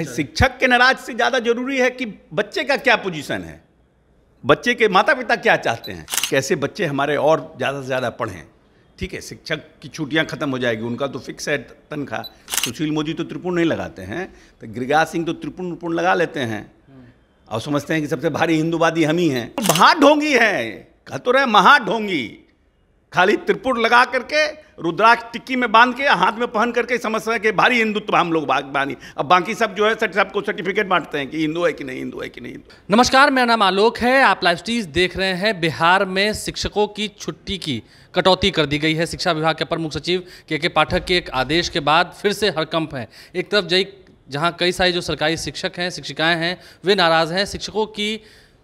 भाई शिक्षक के नाराज से ज़्यादा जरूरी है कि बच्चे का क्या पोजीशन है, बच्चे के माता पिता क्या चाहते हैं, कैसे बच्चे हमारे और ज़्यादा से ज़्यादा पढ़ें। ठीक है, शिक्षक की छुट्टियां खत्म हो जाएगी, उनका तो फिक्स है तनख्वाह। सुशील मोदी तो त्रिपुण नहीं लगाते हैं, तो गिरिराज सिंह तो त्रिपुण लगा लेते हैं और समझते हैं कि सबसे भारी हिंदूवादी हम ही हैं। महाढोंगी है, कह तो रहे महाढोंगी, खाली त्रिपुर लगा करके रुद्राक्ष टिक्की में बांध के हाथ में पहन करके समझ रहे हैं कि भारी हिंदुत्व हम लोग बानी। अब बाकी सब जो है सबको सर्टिफिकेट बांटते हैं कि हिंदू है कि नहीं, हिंदू है कि नहीं। नमस्कार, मेरा नाम आलोक है, आप लाइव स्ट्रीम देख रहे हैं। बिहार में शिक्षकों की छुट्टी की कटौती कर दी गई है। शिक्षा विभाग के अपर मुख्य सचिव के पाठक के एक आदेश के बाद फिर से हड़कंप है। एक तरफ जहां कई सारे जो सरकारी शिक्षक हैं, शिक्षिकाएं हैं, वे नाराज़ हैं। शिक्षकों की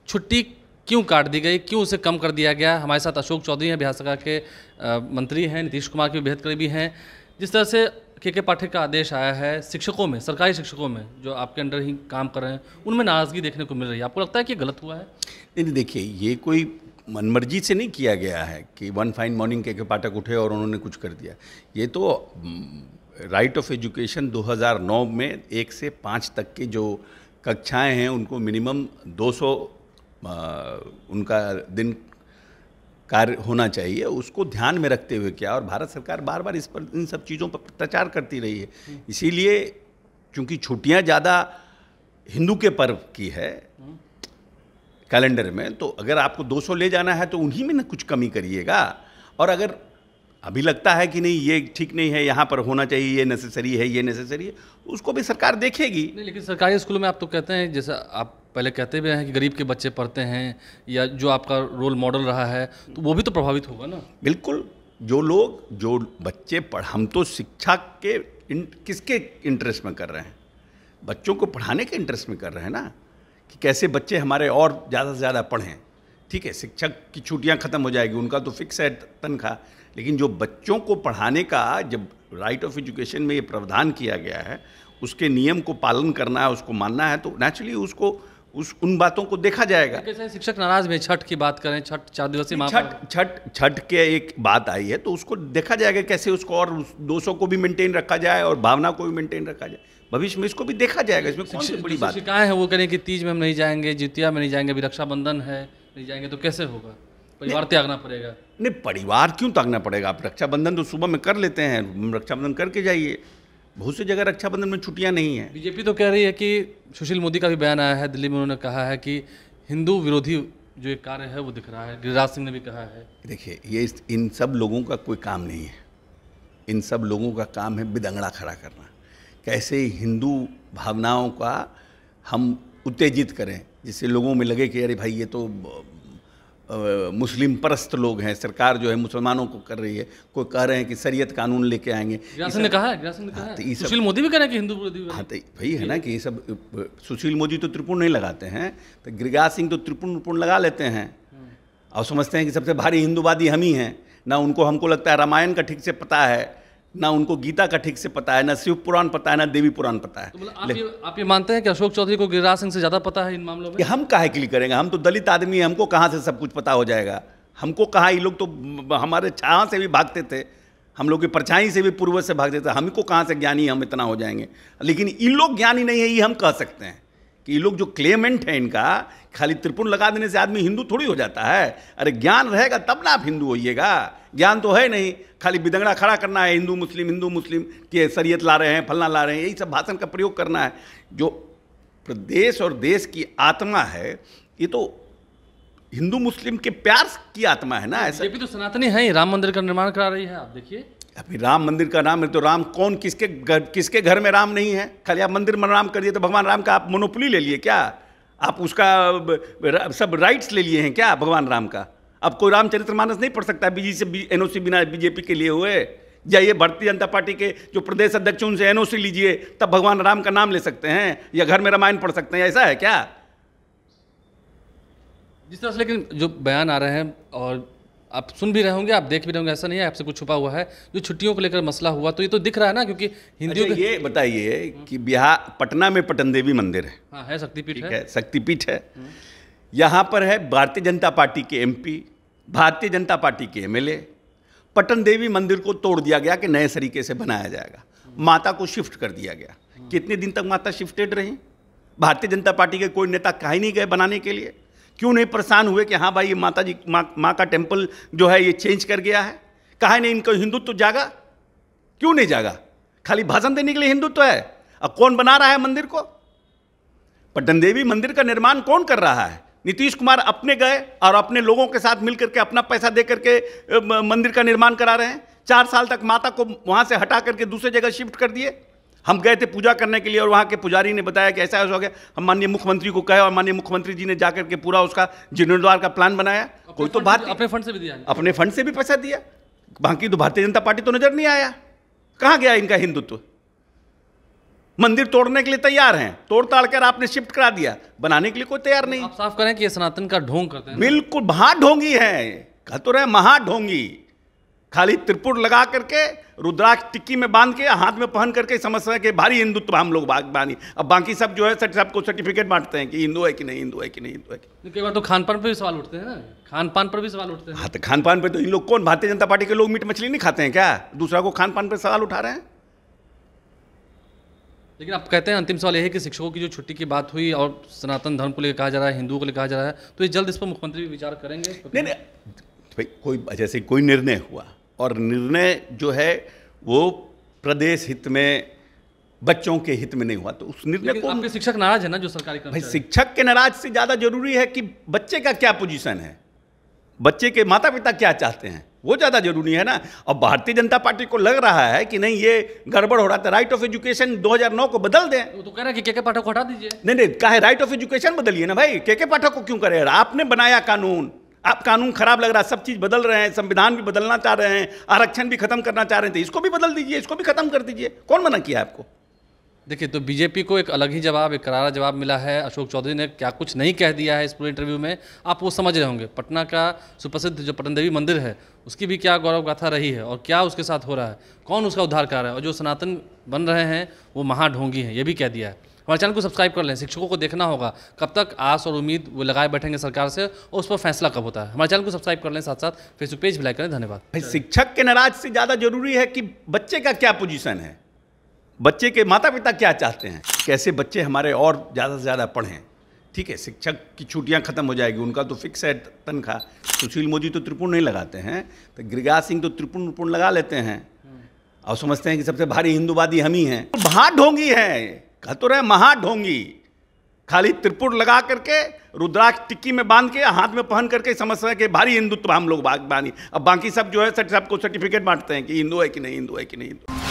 छुट्टी क्यों काट दी गई, क्यों उसे कम कर दिया गया। हमारे साथ अशोक चौधरी हैं, बिहार सरकार के मंत्री हैं, नीतीश कुमार के बेहद करीबी हैं। जिस तरह से के पाठक का आदेश आया है, शिक्षकों में, सरकारी शिक्षकों में जो आपके अंडर ही काम कर रहे हैं, उनमें नाराज़गी देखने को मिल रही है। आपको लगता है कि गलत हुआ है? नहीं, देखिए, ये कोई मनमर्जी से नहीं किया गया है कि वन फाइन मॉर्निंग के पाठक उठे और उन्होंने कुछ कर दिया। ये तो राइट ऑफ एजुकेशन 2009 में 1 से 5 तक के जो कक्षाएं हैं उनको मिनिमम 200 उनका दिन कार्य होना चाहिए, उसको ध्यान में रखते हुए किया। और भारत सरकार बार बार इस पर इन सब चीज़ों पर प्रचार करती रही है। इसीलिए चूंकि छुट्टियां ज़्यादा हिंदू के पर्व की है कैलेंडर में, तो अगर आपको 200 ले जाना है तो उन्हीं में ना कुछ कमी करिएगा। और अगर अभी लगता है कि नहीं ये ठीक नहीं है, यहाँ पर होना चाहिए, ये नेसेसरी है, ये नेसेसरी है, उसको भी सरकार देखेगी। नहीं, लेकिन सरकारी स्कूलों में आप तो कहते हैं, जैसा आप पहले कहते भी हैं कि गरीब के बच्चे पढ़ते हैं या जो आपका रोल मॉडल रहा है, तो वो भी तो प्रभावित होगा ना। बिल्कुल, जो बच्चे हम तो शिक्षा के किसके इंटरेस्ट में कर रहे हैं, बच्चों को पढ़ाने के इंटरेस्ट में कर रहे हैं ना, कि कैसे बच्चे हमारे और ज़्यादा से ज़्यादा पढ़ें। ठीक है, शिक्षक की छुट्टियां खत्म हो जाएगी, उनका तो फिक्स है तनख्वाह, लेकिन जो बच्चों को पढ़ाने का जब राइट ऑफ एजुकेशन में ये प्रावधान किया गया है, उसके नियम को पालन करना है, उसको मानना है, तो नेचुरली उसको उन बातों को देखा जाएगा। कैसे शिक्षक नाराज में, छठ की बात करें, छठ 4 दिवसीय छठ के एक बात आई है, तो उसको देखा जाएगा कैसे उसको और 200 को भी मेंटेन रखा जाए और भावना को भी मेंटेन रखा जाए। भविष्य में इसको भी देखा जाएगा, इसमें कौन सी बड़ी बात। शिकायत है वो करें कि तीज में हम नहीं जाएंगे, जितिया में नहीं जाएंगे, अभी रक्षाबंधन है, नहीं जाएंगे तो कैसे होगा? परिवार त्यागना पड़ेगा। नहीं, परिवार क्यों त्यागना पड़ेगा? आप रक्षाबंधन तो सुबह में कर लेते हैं, रक्षाबंधन करके जाइए। बहुत सी जगह रक्षाबंधन में छुट्टियां नहीं हैं। बीजेपी तो कह रही है कि सुशील मोदी का भी बयान आया है दिल्ली में, उन्होंने कहा है कि हिंदू विरोधी जो एक कार्य है वो दिख रहा है। गिरिराज सिंह ने भी कहा है। देखिए, ये इन सब लोगों का कोई काम नहीं है। इन सब लोगों का काम है बिदंगड़ा खड़ा करना, कैसे हिंदू भावनाओं का हम उत्तेजित करें, जिससे लोगों में लगे कि अरे भाई ये तो मुस्लिम परस्त लोग हैं, सरकार जो है मुसलमानों को कर रही है। कोई कह रहे हैं कि शरीयत कानून लेके आएंगे। गिरिराज सिंह ने कहा है, सुशील मोदी भी कह रहे हैं कि हिंदू विरोधी। हाँ, तो वही है ना कि ये सब, सुशील मोदी तो त्रिपुण नहीं लगाते हैं, तो गिरिराज सिंह तो त्रिपुण लगा लेते हैं और समझते हैं कि सबसे भारी हिंदूवादी हम ही हैं। ना उनको, हमको लगता है रामायण का ठीक से पता है, ना उनको गीता का ठीक से पता है, ना शिव पुराण पता है, ना देवी पुराण पता है। तो आप ये मानते हैं कि अशोक चौधरी को गिरिराज सिंह से ज़्यादा पता है इन मामलों में? हम काहे के लिए करेंगे? हम तो दलित आदमी हैं, हमको कहाँ से सब कुछ पता हो जाएगा? हमको कहाँ, ये लोग तो हमारे छाया से भी भागते थे, हम लोग की परछाई से भी पूर्वज से भागते थे। हमको कहाँ से ज्ञानी हम इतना हो जाएंगे? लेकिन इन लोग ज्ञानी नहीं है, ये हम कह सकते हैं कि ये लोग जो क्लेमेंट है, इनका खाली त्रिपुण लगा देने से आदमी हिंदू थोड़ी हो जाता है। अरे ज्ञान रहेगा तब ना आप हिंदू होइएगा। ज्ञान तो है नहीं, खाली बिदंगड़ा खड़ा करना है, हिंदू मुस्लिम के शरीयत ला रहे हैं, फलना ला रहे हैं, यही सब भाषण का प्रयोग करना है। जो प्रदेश और देश की आत्मा है, ये तो हिंदू मुस्लिम के प्यार की आत्मा है ना। ऐसा बीजेपी तो सनातनी है, राम मंदिर का निर्माण करा रही है। आप देखिए, अभी राम मंदिर का नाम है तो राम कौन, किसके घर में राम नहीं है? खाली आप मंदिर में राम कर दिए तो भगवान राम का आप मोनोपोली ले लिए क्या? आप उसका सब राइट्स ले लिए हैं क्या भगवान राम का? अब कोई रामचरितमानस नहीं पढ़ सकता एनओसी बिना बीजेपी के लिए हुए? जाइए भारतीय जनता पार्टी के जो प्रदेश अध्यक्ष उनसे एनओसी लीजिए, तब भगवान राम का नाम ले सकते हैं, या घर में रामायण पढ़ सकते हैं। ऐसा है क्या? जिस तरह से लेकिन जो बयान आ रहे हैं, और आप सुन भी रहे होंगे, आप देख भी रहे होंगे, ऐसा नहीं है आपसे कुछ छुपा हुआ है। जो छुट्टियों को लेकर मसला हुआ, तो ये तो दिख रहा है ना, क्योंकि हिंदुओं के ये बताइए कि बिहार पटना में पटन देवी मंदिर है। हाँ, है, शक्तिपीठ है, शक्तिपीठ है। यहाँ पर है भारतीय जनता पार्टी के एमपी, भारतीय जनता पार्टी के एमएलए। पटन देवी मंदिर को तोड़ दिया गया कि नए तरीके से बनाया जाएगा, माता को शिफ्ट कर दिया गया। कितने दिन तक माता शिफ्टेड रही? भारतीय जनता पार्टी के कोई नेता कहीं नहीं गए बनाने के लिए? क्यों नहीं परेशान हुए कि हाँ भाई ये माता जी माँ का टेम्पल जो है ये चेंज कर गया है? कहा नहीं इनको हिंदुत्व जागा? क्यों नहीं जागा? खाली भाषण देने के लिए हिंदुत्व है। अब कौन बना रहा है मंदिर को? पटन देवी मंदिर का निर्माण कौन कर रहा है? नीतीश कुमार अपने गए और अपने लोगों के साथ मिलकर के अपना पैसा दे करके मंदिर का निर्माण करा रहे हैं। 4 साल तक माता को वहां से हटा करके दूसरे जगह शिफ्ट कर दिए। हम गए थे पूजा करने के लिए और वहाँ के पुजारी ने बताया कि ऐसा हो गया। हम माननीय मुख्यमंत्री को कहे और माननीय मुख्यमंत्री जी ने जाकर के पूरा उसका जीर्णोद्धार का प्लान बनाया। कोई तो बात अपने फंड से भी दिया, अपने फंड से भी पैसा दिया। बाकी तो भारतीय जनता पार्टी तो नजर नहीं आया। कहाँ गया इनका हिंदुत्व? मंदिर तोड़ने के लिए तैयार हैं, तोड़ ताड़ कर आपने शिफ्ट करा दिया, बनाने के लिए कोई तैयार नहीं। आप साफ करें कि ये सनातन का ढोंग करते हैं। बिल्कुल महाढोंगी है, कह तो रहे महाढोंगी। खाली त्रिपुर लगा करके रुद्राक्ष टिक्की में बांध के हाथ में पहन करके समझ रहे कि भारी हिंदुत्व हम लोग बानी। अब बाकी सब जो है सबको सर्टिफिकेट बांटते हैं कि हिंदू है कि नहीं, हिंदू है कि नहीं, हिंदू है कि। कई बार तो खान पान पर भी सवाल उठते हैं ना, खान पान पर भी सवाल उठते हैं। हाँ तो खान पान पे तो इन लोग कौन, भारतीय जनता पार्टी के लोग मीट मछली नहीं खाते हैं क्या? दूसरा को खान पान पर सवाल उठा रहे हैं। लेकिन आप कहते हैं अंतिम सवाल यह है कि शिक्षकों की जो छुट्टी की बात हुई और सनातन धर्म को लेकर कहा जा रहा है, हिंदुओं को लेकर कहा जा रहा है, तो ये जल्द इस पर मुख्यमंत्री भी विचार करेंगे? नहीं भाई, कोई जैसे कोई निर्णय हुआ और निर्णय जो है वो प्रदेश हित में, बच्चों के हित में नहीं हुआ तो उस निर्णय को आपके शिक्षक नाराज है ना, जो सरकारी भाई शिक्षक के नाराज से ज़्यादा जरूरी है कि बच्चे का क्या पोजीशन है, बच्चे के माता पिता क्या चाहते हैं, वो ज़्यादा जरूरी है ना। और भारतीय जनता पार्टी को लग रहा है कि नहीं ये गड़बड़ हो रहा था, राइट ऑफ एजुकेशन 2009 को बदल दें। वो तो कह रहा है कि के पाठक को हटा दीजिए। नहीं काहे राइट ऑफ एजुकेशन बदलिए ना भाई, के पाठक को क्यों करे? आपने बनाया कानून, आप कानून खराब लग रहा है, सब चीज़ बदल रहे हैं, संविधान भी बदलना चाह रहे हैं, आरक्षण भी खत्म करना चाह रहे थे, इसको भी बदल दीजिए, इसको भी खत्म कर दीजिए। कौन मना किया आपको? देखिए, तो बीजेपी को एक अलग ही जवाब, एक करारा जवाब मिला है। अशोक चौधरी ने क्या कुछ नहीं कह दिया है इस पूरे इंटरव्यू में, आप वो समझ रहे होंगे। पटना का सुप्रसिद्ध जो पटन देवी मंदिर है उसकी भी क्या गौरव गाथा रही है और क्या उसके साथ हो रहा है, कौन उसका उद्धार कर रहा है, और जो सनातन बन रहे हैं वो महाढोंगी हैं, ये भी कह दिया है। हमारे चैनल को सब्सक्राइब कर लें। शिक्षकों को देखना होगा कब तक आस और उम्मीद वो लगाए बैठेंगे सरकार से और उस पर फैसला कब होता है। हमारे चैनल को सब्सक्राइब कर लें, साथ साथ फेसबुक पेज भी लाइक करें। धन्यवाद। भाई शिक्षक के नाराज से ज़्यादा जरूरी है कि बच्चे का क्या पोजीशन है, बच्चे के माता पिता क्या चाहते हैं, कैसे बच्चे हमारे और ज़्यादा से ज़्यादा पढ़ें। ठीक है, शिक्षक की छुट्टियां खत्म हो जाएगी, उनका तो फिक्स है तनख्वाह। सुशील मोदी तो त्रिपुर नहीं लगाते हैं, तो गिरिराज सिंह तो त्रिपुर लगा लेते हैं और समझते हैं कि सबसे भारी हिंदूवादी हम ही हैं। महाढोंगी है, कह तो रहे महाढोंगी। खाली त्रिपुर लगा करके रुद्राक्ष टिक्की में बांध के हाथ में पहन करके समझ रहे हैं कि भारी हिंदुत्व हम लोग बानी। अब बाकी सब जो है सबको सर्टिफिकेट बांटते हैं कि हिंदू है कि नहीं, हिंदू है कि नहीं, हिंदू।